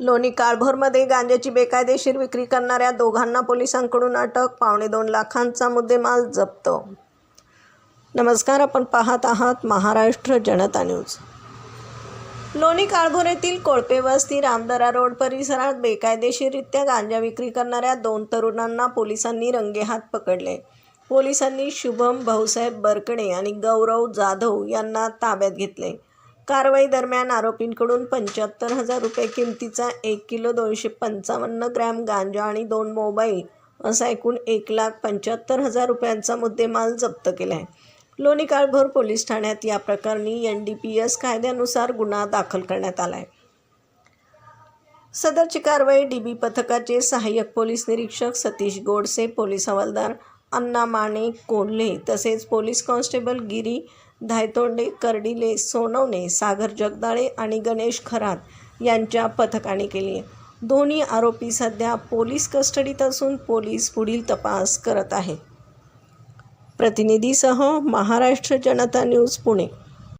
लोणी काळभोरमध्ये गांजाची बेकायदेशीर विक्री करणाऱ्या दोघांना पोलिसांकडून अटक. 2.25 लाखांचा मुद्देमाल जप्त. नमस्कार, आपण पाहत आहात महाराष्ट्र जनता न्यूज. लोणी काळभोर येथील कोळपे वस्ती रामदरा रोड परिसरात बेकायदेशीररित्या गांजा विक्री करणाऱ्या 2 तरुणांना पोलिसांनी रंगेहात पकडले. पोलिसांनी शुभम भाऊसाहेब बरकडे आणि गौरव जाधव यांना ताब्यात घेतले. कारवाई दरम्यान आरोपींकडून 75,000 रुपये किमतीचा 1 किलो 255 ग्रॅम गांजा आणि 2 मोबाईल असा एकूण 1,75,000 रुपयांचा मुद्देमाल जप्त केला आहे. लोणी काळभोर पोलीस ठाण्यात या प्रकरणी NDPS कायद्यानुसार गुन्हा दाखल करण्यात आला आहे. सदरची कारवाई DB पथकाचे सहाय्यक पोलीस निरीक्षक सतीश गोडसे, पोलीस हवालदार अण्णा माने कोल्हे तसेच पोलीस कॉन्स्टेबल गिरी धायतोंडे, कर्डिले सोनवणे, सागर जगदाळे आणि गणेश खरात यांच्या पथकाने केली आहे. दोन्ही आरोपी सध्या पोलीस कस्टडीत असून पोलीस पुढील तपास करत आहेत. प्रतिनिधीसह महाराष्ट्र जनता न्यूज, पुणे.